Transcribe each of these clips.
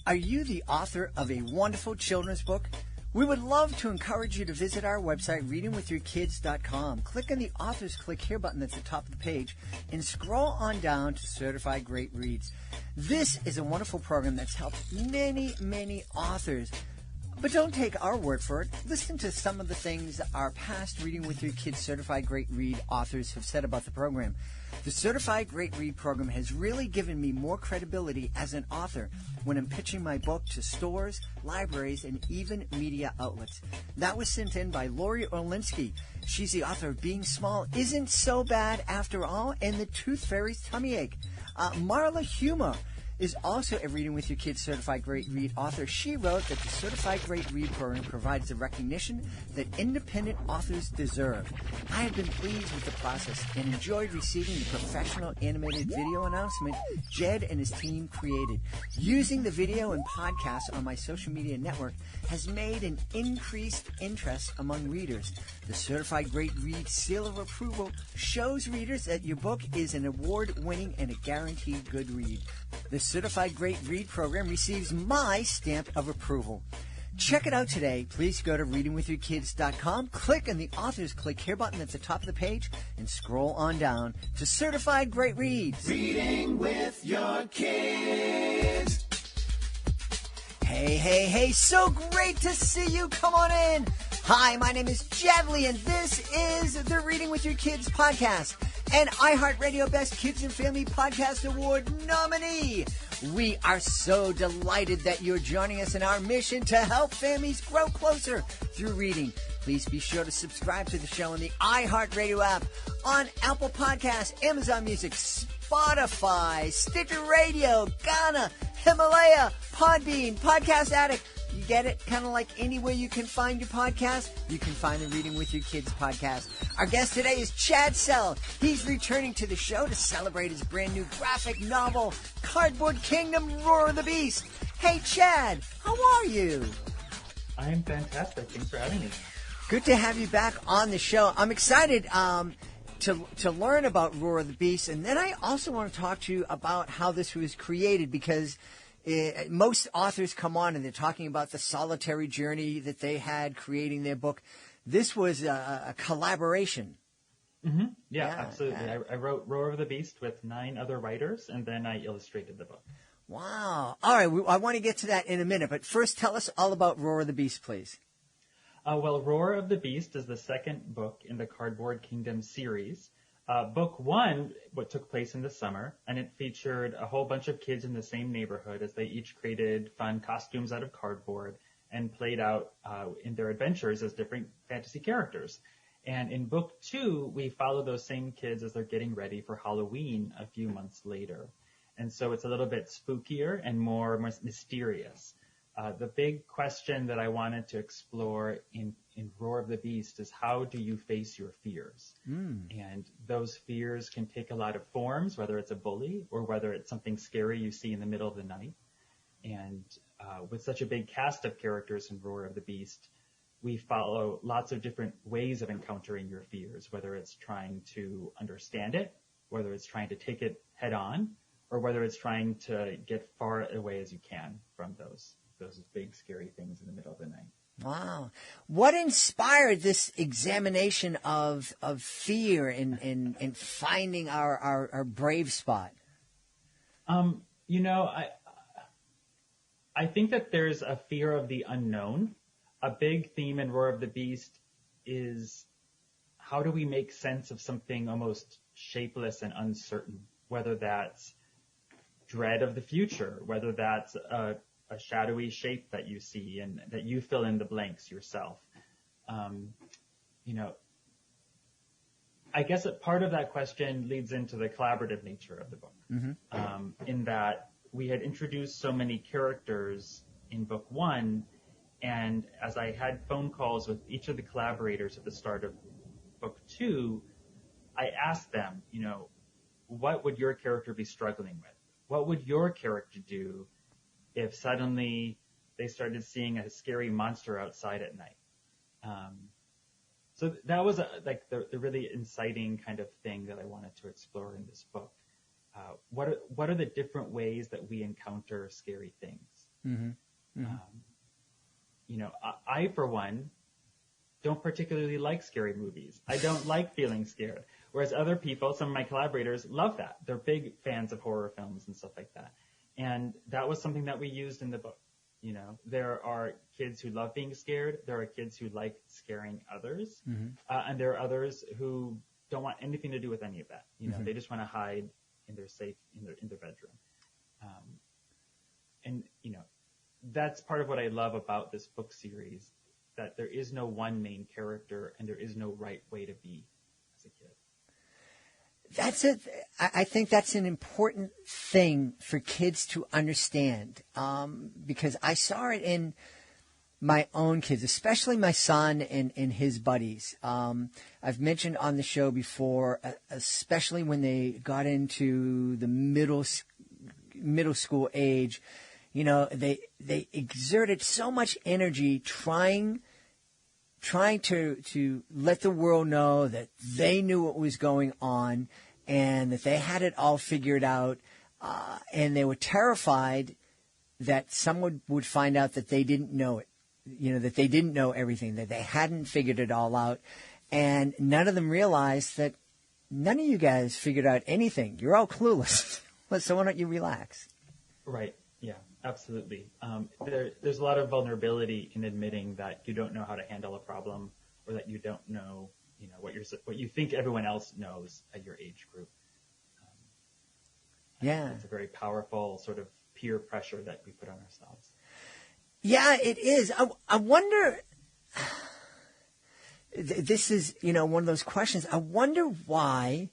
Are you the author of a wonderful children's book? We would love to encourage you to visit our website, readingwithyourkids.com. Click on the Authors Click Here button at the top of the page and scroll on down to Certified Great Reads. This is a wonderful program that's helped many, many authors. But don't take our word for it. Listen to some of the things our past Reading with Your Kids Certified Great Read authors have said about the program. The Certified Great Read program has really given me more credibility as an author when I'm pitching my book to stores, libraries, and even media outlets. That was sent in by Lori Orlinsky. She's the author of Being Small Isn't So Bad After All and The Tooth Fairy's Tummy Ache. Marla Huma is also a Reading with Your Kids Certified Great Read author. She wrote that the Certified Great Read program provides the recognition that independent authors deserve. I have been pleased with the process and enjoyed receiving the professional animated video announcement Jed and his team created. Using the video and podcast on my social media network has made an increased interest among readers. The Certified Great Read seal of approval shows readers that your book is an award-winning and a guaranteed good read. The Certified Great Read program receives my stamp of approval. Check it out today. Please go to readingwithyourkids.com, click on the Authors Click Here button at the top of the page, and scroll on down to Certified Great Reads. Reading with your kids. Hey, hey, hey, so great to see you. Come on in. Hi, my name is Jedley, and this is the Reading with Your Kids podcast, an iHeartRadio Best Kids and Family Podcast Award nominee. We are so delighted that you're joining us in our mission to help families grow closer through reading. Please be sure to subscribe to the show on the iHeartRadio app, on Apple Podcasts, Amazon Music, Spotify, Stitcher Radio, Ghana, Himalaya, Podbean, Podcast Addict. You get it? Kind of like anywhere you can find your podcast, you can find the Reading with Your Kids podcast. Our guest today is Chad Sell. He's returning to the show to celebrate his brand new graphic novel, Cardboard Kingdom, Roar of the Beast. Hey, Chad, how are you? I am fantastic. Thanks for having me. Good to have you back on the show. I'm excited to learn about Roar of the Beast, and then I also want to talk to you about how this was created, because most authors come on and they're talking about the solitary journey that they had creating their book. This was a collaboration. Mm-hmm. Yeah, absolutely. I wrote Roar of the Beast with 9 other writers, and then I illustrated the book. Wow. All right, I want to get to that in a minute, but first tell us all about Roar of the Beast, please. Well, Roar of the Beast is the second book in the Cardboard Kingdom series. Book 1 took place in the summer, and it featured a whole bunch of kids in the same neighborhood as they each created fun costumes out of cardboard and played out in their adventures as different fantasy characters. And in Book 2, we follow those same kids as they're getting ready for Halloween a few months later. And so it's a little bit spookier and more mysterious. The big question that I wanted to explore in Roar of the Beast is, how do you face your fears? And those fears can take a lot of forms, whether it's a bully or whether it's something scary you see in the middle of the night. And with such a big cast of characters in Roar of the Beast, we follow lots of different ways of encountering your fears, whether it's trying to understand it, whether it's trying to take it head on, or whether it's trying to get far away as you can from those big scary things in the middle of the night. Wow. What inspired this examination of fear and finding our brave spot? I think that there's a fear of the unknown. A big theme in Roar of the Beast is, how do we make sense of something almost shapeless and uncertain, whether that's dread of the future, whether that's a shadowy shape that you see and that you fill in the blanks yourself. I guess that part of that question leads into the collaborative nature of the book, in that we had introduced so many characters in Book 1, and as I had phone calls with each of the collaborators at the start of Book 2, I asked them, what would your character be struggling with? What would your character do if suddenly they started seeing a scary monster outside at night? So that was the really inciting kind of thing that I wanted to explore in this book. What are the different ways that we encounter scary things? You know, I for one, don't particularly like scary movies. I don't like feeling scared. Whereas other people, some of my collaborators, love that. They're big fans of horror films and stuff like that. And that was something that we used in the book. You know, there are kids who love being scared. There are kids who like scaring others. And there are others who don't want anything to do with any of that. You know, they just want to hide in their bedroom. And, you know, that's part of what I love about this book series, that there is no one main character and there is no right way to be as a kid. That's it. I think that's an important thing for kids to understand, because I saw it in my own kids, especially my son and his buddies. I've mentioned on the show before, especially when they got into the middle school age, you know, they exerted so much energy trying to let the world know that they knew what was going on and that they had it all figured out. And they were terrified that someone would find out that they didn't know it, you know, that they didn't know everything, that they hadn't figured it all out. And none of them realized that none of you guys figured out anything. You're all clueless. So why don't you relax? Right. Yeah, absolutely. There's a lot of vulnerability in admitting that you don't know how to handle a problem, or that you don't know, you know, what you think everyone else knows at your age group. It's a very powerful sort of peer pressure that we put on ourselves. Yeah, it is. I wonder. This is, you know, one of those questions. I wonder why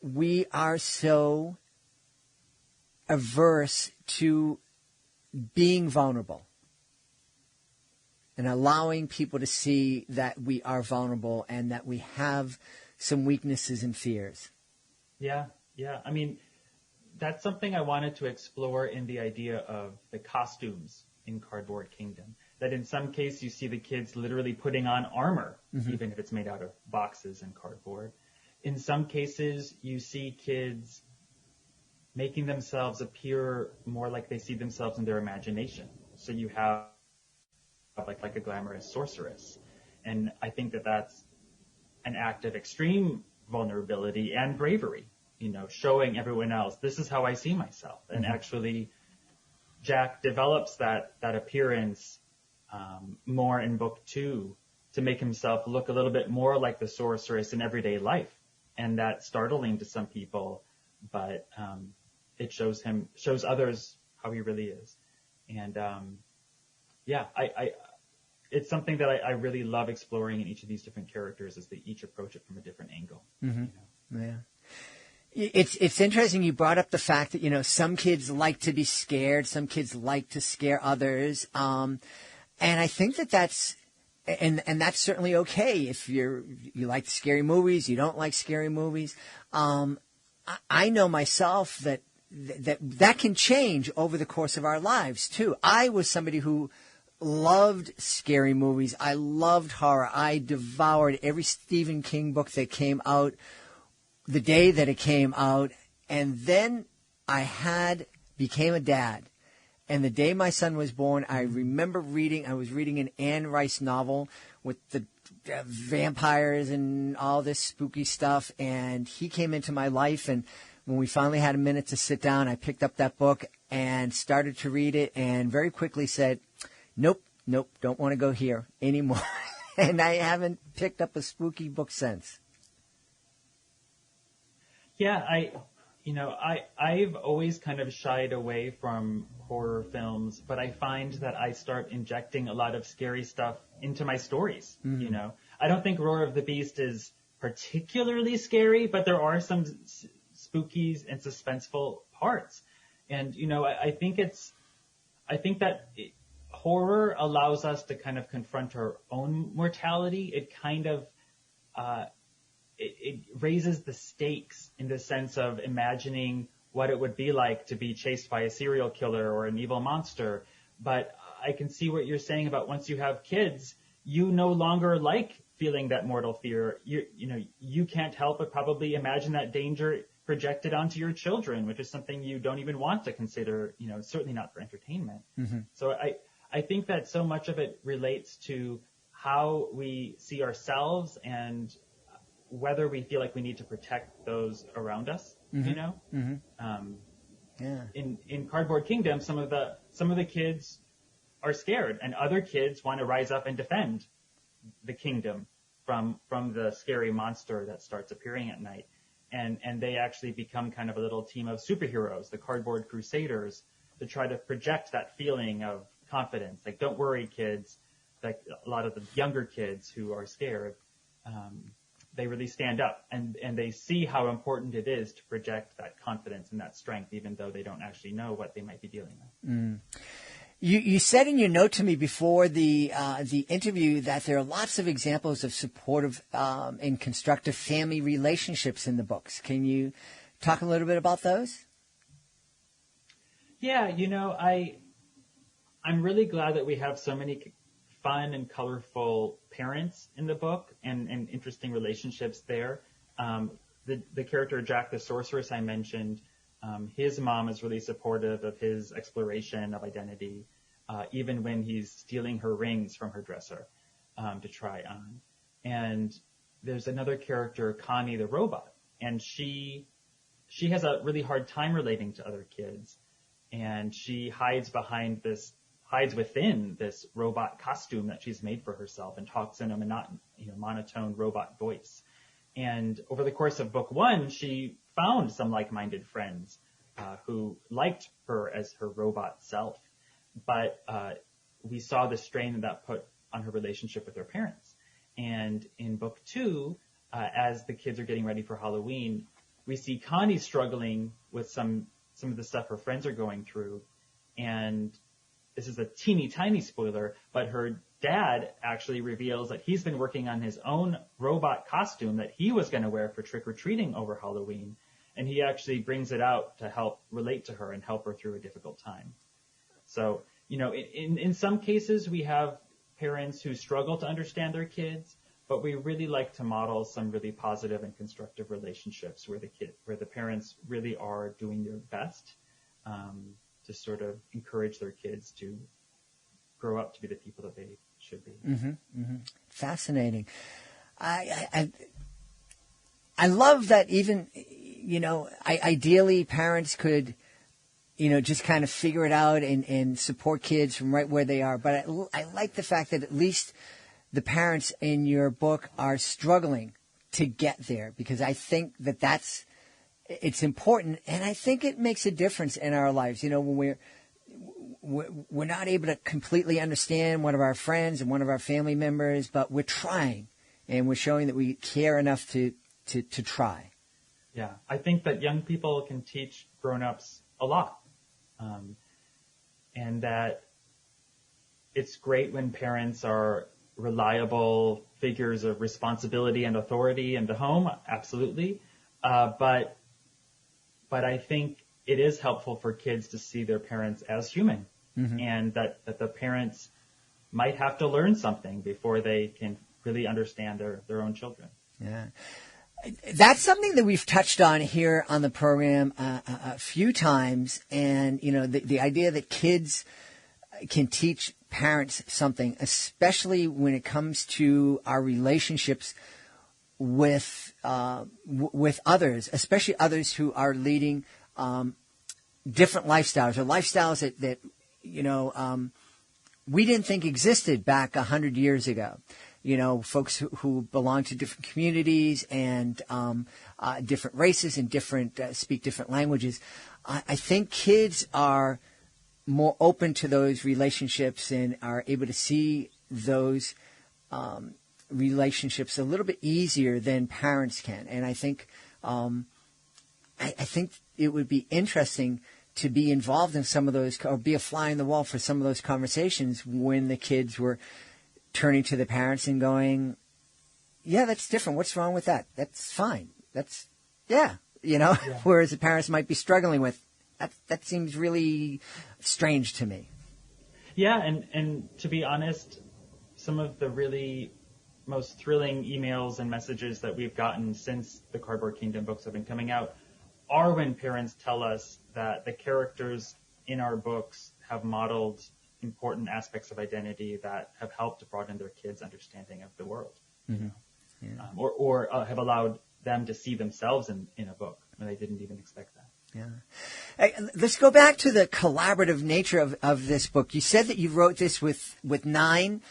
we are so averse to being vulnerable and allowing people to see that we are vulnerable and that we have some weaknesses and fears. Yeah. I mean, that's something I wanted to explore in the idea of the costumes in Cardboard Kingdom. That in some case you see the kids literally putting on armor, even if it's made out of boxes and cardboard. In some cases you see kids making themselves appear more like they see themselves in their imagination. So you have like a glamorous sorceress. And I think that that's an act of extreme vulnerability and bravery, you know, showing everyone else, this is how I see myself. And actually Jack develops that appearance more in book 2 to make himself look a little bit more like the sorceress in everyday life. And that's startling to some people, but it shows others how he really is. And it's something that I really love exploring in each of these different characters, as they each approach it from a different angle. You know? Yeah. It's interesting you brought up the fact that, you know, some kids like to be scared, some kids like to scare others. And I think that's certainly okay if you like scary movies, you don't like scary movies. I know myself that can change over the course of our lives too. I was somebody who loved scary movies. I loved horror. I devoured every Stephen King book that came out the day that it came out. And then I became a dad. And the day my son was born, I remember I was reading an Anne Rice novel with the vampires and all this spooky stuff. And he came into my life, and when we finally had a minute to sit down, I picked up that book and started to read it, and very quickly said, nope, don't want to go here anymore. And I haven't picked up a spooky book since. Yeah, I've always kind of shied away from horror films, but I find that I start injecting a lot of scary stuff into my stories. You know, I don't think Roar of the Beast is particularly scary, but there are some spooky and suspenseful parts. And, you know, I think that horror allows us to kind of confront our own mortality. It kind of, it raises the stakes in the sense of imagining what it would be like to be chased by a serial killer or an evil monster. But I can see what you're saying about once you have kids, you no longer like feeling that mortal fear. You can't help but probably imagine that danger projected onto your children, which is something you don't even want to consider, certainly not for entertainment. So I think that so much of it relates to how we see ourselves and whether we feel like we need to protect those around us, Yeah. In Cardboard Kingdom, some of the kids are scared, and other kids want to rise up and defend the kingdom from the scary monster that starts appearing at night. And they actually become kind of a little team of superheroes, the Cardboard Crusaders, to try to project that feeling of confidence. Like, don't worry, kids. Like a lot of the younger kids who are scared, they really stand up and they see how important it is to project that confidence and that strength, even though they don't actually know what they might be dealing with. You said in your note to me before the interview that there are lots of examples of supportive and constructive family relationships in the books. Can you talk a little bit about those? Yeah, I'm really glad that we have so many fun and colorful parents in the book and interesting relationships there. The character Jack the Sorceress I mentioned, his mom is really supportive of his exploration of identity, even when he's stealing her rings from her dresser to try on. And there's another character, Connie the robot, and she has a really hard time relating to other kids, and she hides within this robot costume that she's made for herself and talks in a monotone robot voice. And over the course of book 1, she found some like-minded friends who liked her as her robot self. But we saw the strain that put on her relationship with her parents. And in book 2, as the kids are getting ready for Halloween, we see Connie struggling with some of the stuff her friends are going through. And this is a teeny tiny spoiler, but her dad actually reveals that he's been working on his own robot costume that he was going to wear for trick-or-treating over Halloween. And he actually brings it out to help relate to her and help her through a difficult time. So, in some cases we have parents who struggle to understand their kids, but we really like to model some really positive and constructive relationships where the parents really are doing their best to sort of encourage their kids to grow up to be the people that they should be. Fascinating. I love that even, ideally parents could, just kind of figure it out and support kids from right where they are. But I like the fact that at least the parents in your book are struggling to get there, because I think it's important, and I think it makes a difference in our lives. When we're not able to completely understand one of our friends and one of our family members, but we're trying, and we're showing that we care enough to try. Yeah, I think that young people can teach grown-ups a lot, and that it's great when parents are reliable figures of responsibility and authority in the home, absolutely, but I think it is helpful for kids to see their parents as human, and that the parents might have to learn something before they can really understand their own children. Yeah. That's something that we've touched on here on the program a few times, and, the idea that kids can teach parents something, especially when it comes to our relationships with others, especially others who are leading different lifestyles, or lifestyles that we didn't think existed back 100 years ago. Folks who belong to different communities and different races and speak different languages. I think kids are more open to those relationships and are able to see those relationships a little bit easier than parents can. And I think I think it would be interesting to be involved in some of those, or be a fly on the wall for some of those conversations when the kids were turning to the parents and going, yeah, that's different. What's wrong with that? That's fine. Whereas the parents might be struggling with, that seems really strange to me. Yeah, and to be honest, some of the really most thrilling emails and messages that we've gotten since the Cardboard Kingdom books have been coming out are when parents tell us that the characters in our books have modeled important aspects of identity that have helped to broaden their kids' understanding of the world, or have allowed them to see themselves in a book when they didn't even expect that. Yeah. Hey, let's go back to the collaborative nature of this book. You said that you wrote this with 9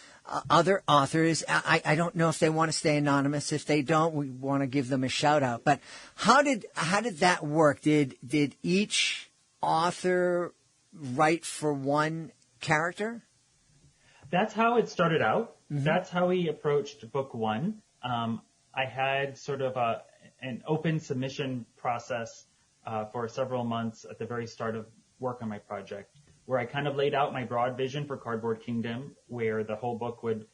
other authors. I don't know if they want to stay anonymous. If they don't, we want to give them a shout out. But how did that work? Did each author write for one character? That's how it started out. Mm-hmm. That's how we approached book 1. I had sort of an open submission process for several months at the very start of work on my project, where I kind of laid out my broad vision for Cardboard Kingdom, where the whole book would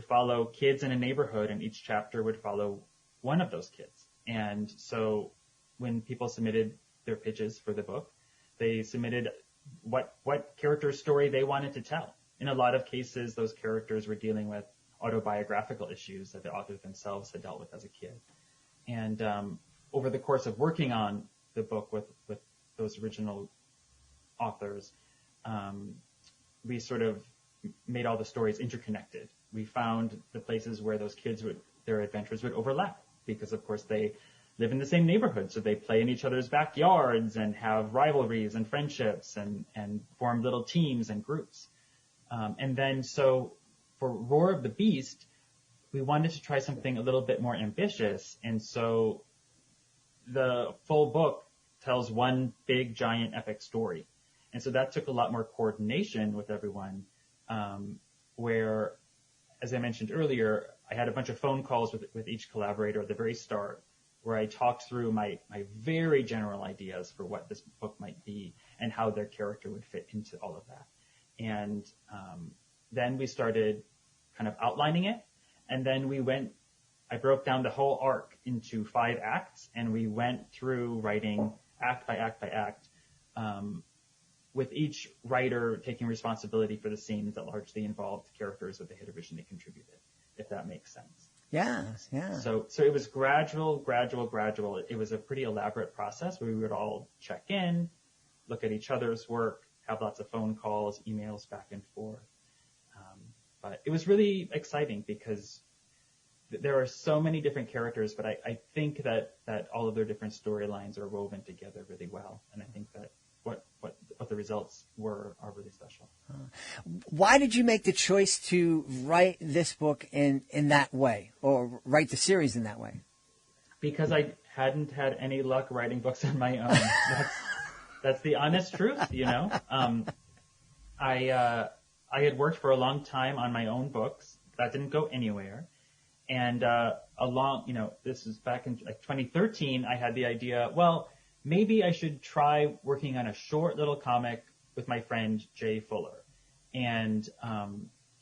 follow kids in a neighborhood, and each chapter would follow one of those kids. And so when people submitted their pitches for the book, they submitted what character story they wanted to tell. In a lot of cases, those characters were dealing with autobiographical issues that the authors themselves had dealt with as a kid. And over the course of working on the book with those original authors, we sort of made all the stories interconnected. We found the places where those kids their adventures would overlap, because of course they live in the same neighborhood, so they play in each other's backyards and have rivalries and friendships and form little teams and groups. And then so for Roar of the Beast, we wanted to try something a little bit more ambitious, and so the full book tells one big, giant, epic story. And so that took a lot more coordination with everyone, where, as I mentioned earlier, I had a bunch of phone calls with each collaborator at the very start, where I talked through my very general ideas for what this book might be and how their character would fit into all of that. And then we started kind of outlining it, and then I broke down the whole arc into 5 acts, and we went through writing act by act by act, with each writer taking responsibility for the scenes that largely involved characters that they had originally contributed, if that makes sense. Yeah. So it was gradual. It was a pretty elaborate process where we would all check in, look at each other's work, have lots of phone calls, emails back and forth. But it was really exciting because there are so many different characters, but I think that all of their different storylines are woven together really well. And I think that what the results are really special. Why did you make the choice to write this book in that way, or write the series in that way? Because I hadn't had any luck writing books on my own. That's the honest truth, I had worked for a long time on my own books. That didn't go anywhere. And this is back in 2013, I had the idea, well, maybe I should try working on a short little comic with my friend Jay Fuller. And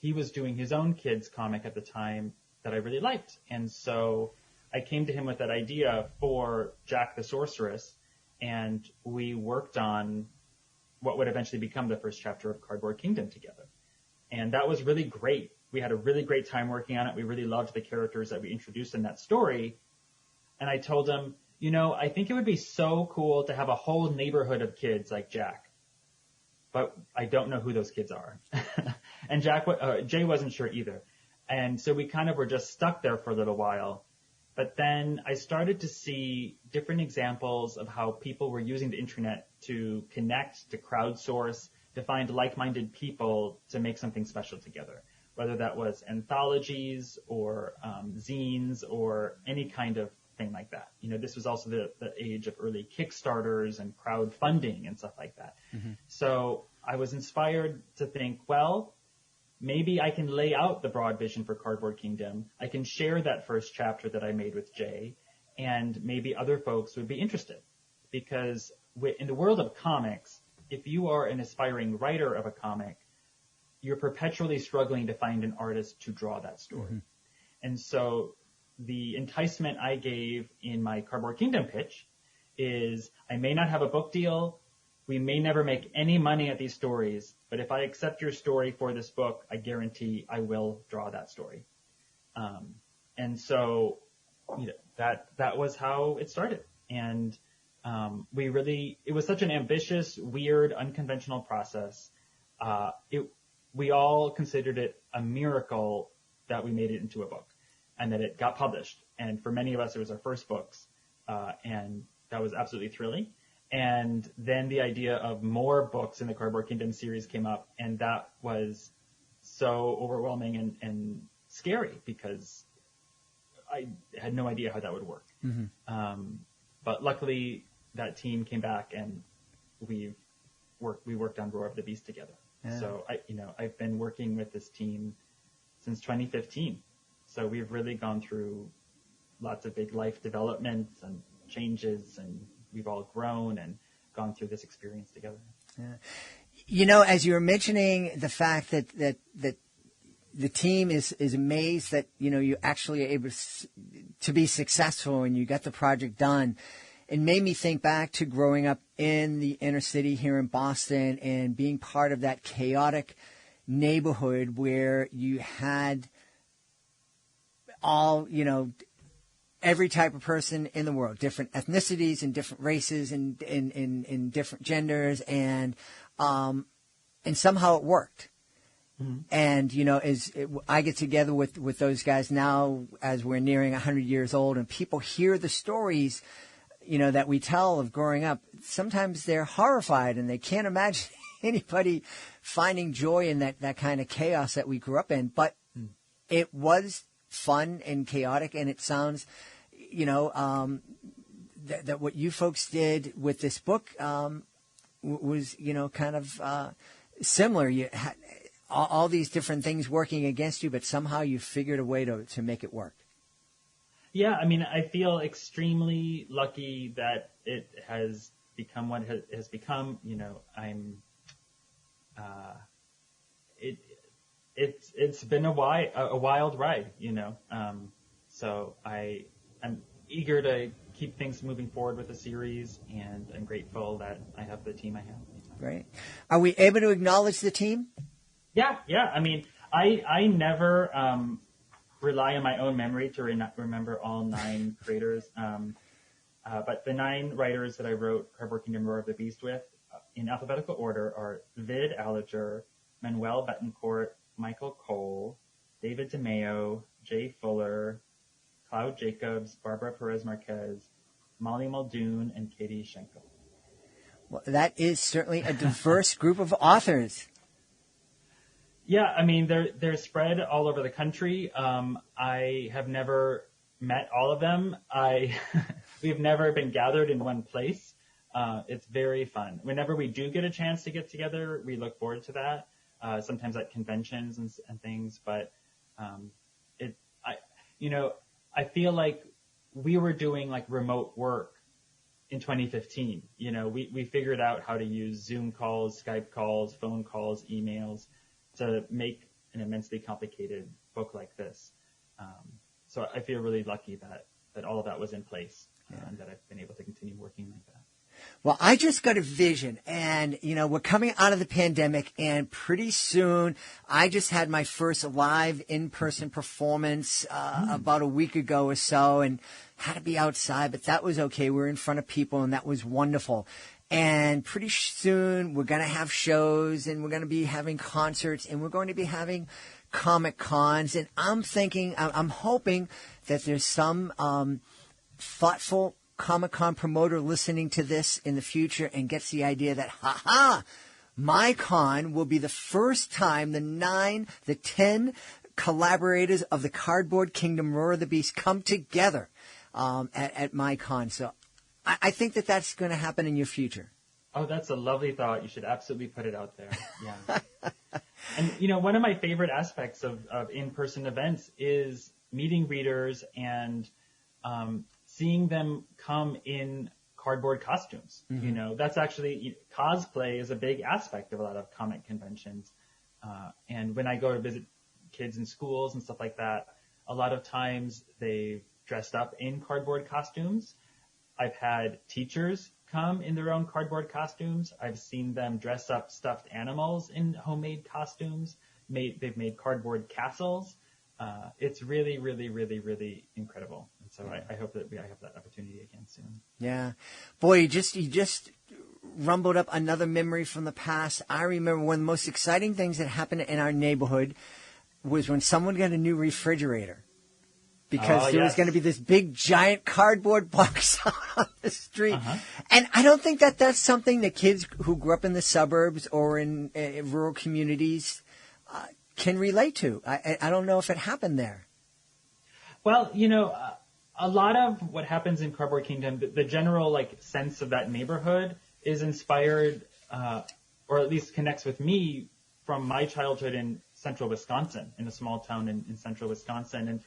he was doing his own kids comic at the time that I really liked. And so I came to him with that idea for Jack the Sorceress, and we worked on what would eventually become the first chapter of Cardboard Kingdom together. And that was really great. We had a really great time working on it. We really loved the characters that we introduced in that story. And I told him, I think it would be so cool to have a whole neighborhood of kids like Jack, but I don't know who those kids are. And Jay wasn't sure either. And so we kind of were just stuck there for a little while. But then I started to see different examples of how people were using the internet to connect, to crowdsource, to find like-minded people to make something special together, whether that was anthologies or zines or any kind of thing like that. This was also the age of early Kickstarters and crowdfunding and stuff like that. Mm-hmm. So I was inspired to think, well, maybe I can lay out the broad vision for Cardboard Kingdom. I can share that first chapter that I made with Jay, and maybe other folks would be interested. Because in the world of comics, if you are an aspiring writer of a comic, you're perpetually struggling to find an artist to draw that story. Mm-hmm. And so the enticement I gave in my Cardboard Kingdom pitch is, I may not have a book deal, we may never make any money at these stories, but if I accept your story for this book, I guarantee I will draw that story. And so that was how it started. And it was such an ambitious, weird, unconventional process. We all considered it a miracle that we made it into a book and that it got published. And for many of us, it was our first books. And that was absolutely thrilling. And then the idea of more books in the Cardboard Kingdom series came up, and that was so overwhelming and scary because I had no idea how that would work. But luckily, that team came back, and we worked on Roar of the Beast together. Yeah. So I've been working with this team since 2015. So we've really gone through lots of big life developments and changes, and we've all grown and gone through this experience together. Yeah. As you were mentioning the fact that the team is amazed that, you actually are able to be successful and you got the project done. It made me think back to growing up in the inner city here in Boston and being part of that chaotic neighborhood where you had all, every type of person in the world, different ethnicities and different races and in different genders, and somehow it worked. Mm-hmm. And I get together with those guys now as we're nearing 100 years old, and people hear the stories, that we tell of growing up. Sometimes they're horrified and they can't imagine anybody finding joy in that kind of chaos that we grew up in. But it was fun and chaotic, and it sounds, that what you folks did with this book was, kind of similar. You had all these different things working against you, but somehow you figured a way to make it work. Yeah, I mean, I feel extremely lucky that it has become what it has become. It's been a wild ride, So I'm eager to keep things moving forward with the series, and I'm grateful that I have the team I have. Great. Are we able to acknowledge the team? Yeah. I mean, I never rely on my own memory to remember all 9 creators. But the 9 writers that I wrote Cardboard Kingdom Roar of the Beast with, in alphabetical order, are Vid Alliger, Manuel Betancourt, Michael Cole, David DeMeo, Jay Fuller, Cloud Jacobs, Barbara Perez Marquez, Molly Muldoon, and Katie Schenkel. Well, that is certainly a diverse group of authors. Yeah, I mean, they're spread all over the country. I have never met all of them. We've never been gathered in one place. It's very fun. Whenever we do get a chance to get together, we look forward to that. Sometimes at conventions and things, but I feel like we were doing like remote work in 2015. We figured out how to use Zoom calls, Skype calls, phone calls, emails to make an immensely complicated book like this. So I feel really lucky that all of that was in place, and that I've been able to continue working like that. Well, I just got a vision, and, we're coming out of the pandemic, and pretty soon I just had my first live in-person performance about a week ago or so, and had to be outside, but that was okay. We were in front of people, and that was wonderful. And pretty soon we're going to have shows, and we're going to be having concerts, and we're going to be having Comic Cons. And I'm hoping that there's some thoughtful Comic Con promoter listening to this in the future and gets the idea that, MyCon will be the first time the 10 collaborators of the Cardboard Kingdom Roar of the Beast come together at MyCon. So I think that that's going to happen in your future. Oh, that's a lovely thought. You should absolutely put it out there. Yeah. And, one of my favorite aspects of in-person events is meeting readers and seeing them come in cardboard costumes. Mm-hmm. That's actually, cosplay is a big aspect of a lot of comic conventions. And when I go to visit kids in schools and stuff like that, a lot of times they've dressed up in cardboard costumes. I've had teachers come in their own cardboard costumes. I've seen them dress up stuffed animals in homemade costumes. They've made cardboard castles. It's really, really, really, really incredible. So I hope that I have that opportunity again soon. Yeah. Boy, you just rumbled up another memory from the past. I remember one of the most exciting things that happened in our neighborhood was when someone got a new refrigerator. Because there was going to be this big, giant cardboard box on the street. And I don't think that that's something that kids who grew up in the suburbs or in rural communities can relate to. I don't know if it happened there. Well, a lot of what happens in Cardboard Kingdom, the general sense of that neighborhood is inspired, or at least connects with me from my childhood in central Wisconsin, in a small town in central Wisconsin.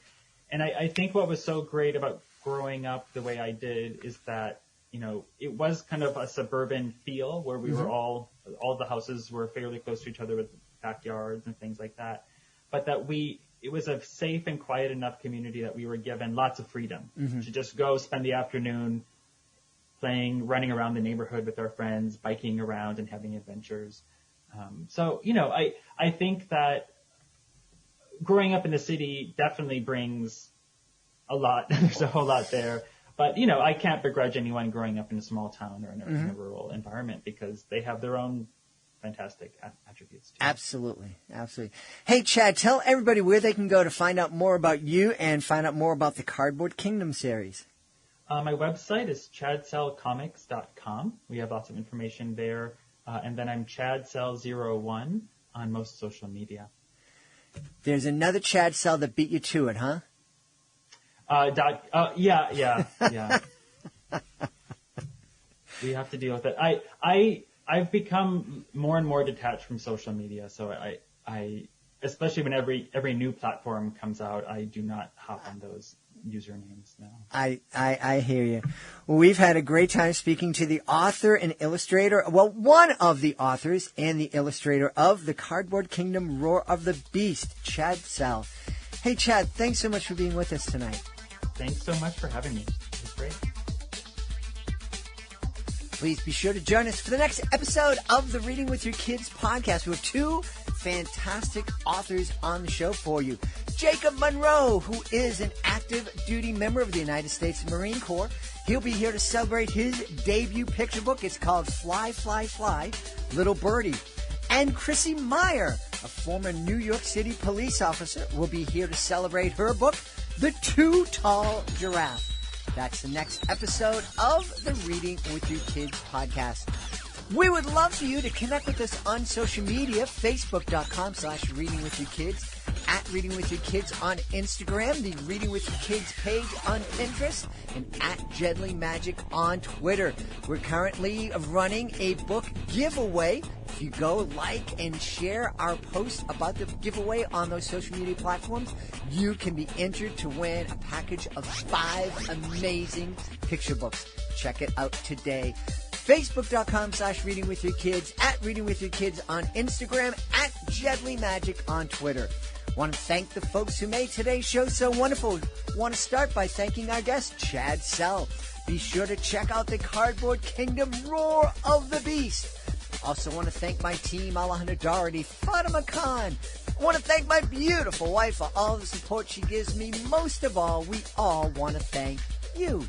And I think what was so great about growing up the way I did is that, it was kind of a suburban feel where we were all the houses were fairly close to each other with backyards and things like that. But that it was a safe and quiet enough community that we were given lots of freedom to just go spend the afternoon playing, running around the neighborhood with our friends, biking around and having adventures. So, I think that growing up in the city definitely brings a lot. There's a whole lot there. But, I can't begrudge anyone growing up in a small town or in a rural environment because they have their own fantastic attributes too. Absolutely. Hey, Chad, tell everybody where they can go to find out more about you and find out more about the Cardboard Kingdom series. My website is chadsellcomics.com. We have lots of information there. And then I'm chadsell01 on most social media. There's another Chad Sell that beat you to it, huh? Yeah. We have to deal with it. I've become more and more detached from social media, so I especially when every new platform comes out, I do not hop on those usernames now. I hear you. Well, we've had a great time speaking to the author and illustrator, one of the authors and the illustrator of the Cardboard Kingdom Roar of the Beast, Chad Sell. Hey, Chad, thanks so much for being with us tonight. Thanks so much for having me. It was great. Please be sure to join us for the next episode of the Reading with Your Kids podcast. We have two fantastic authors on the show for you. Jacob Monroe, who is an active duty member of the United States Marine Corps. He'll be here to celebrate his debut picture book. It's called Fly, Fly, Fly, Little Birdie. And Chrissy Meyer, a former New York City police officer, will be here to celebrate her book, The Too Tall Giraffe. That's the next episode of the Reading with Your Kids podcast. We would love for you to connect with us on social media, facebook.com/readingwithyourkids, at Reading With Your Kids on Instagram, the Reading With Your Kids page on Pinterest, and at Jedley Magic on Twitter. We're currently running a book giveaway. If you go like and share our post about the giveaway on those social media platforms, you can be entered to win a package of 5 amazing picture books. Check it out today. Facebook.com/readingwithyourkids, at Reading With Your Kids on Instagram, at Jedley Magic on Twitter. Want to thank the folks who made today's show so wonderful. Want to start by thanking our guest, Chad Sell. Be sure to check out the Cardboard Kingdom Roar of the Beast. Also want to thank my team, Alejandra Doherty, Fatima Khan. I want to thank my beautiful wife for all the support she gives me. Most of all, we all want to thank you.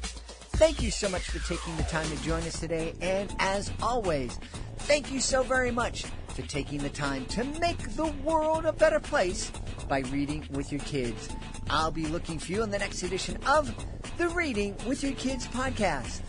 Thank you so much for taking the time to join us today. And as always, thank you so very much for taking the time to make the world a better place by reading with your kids. I'll be looking for you in the next edition of the Reading with Your Kids podcast.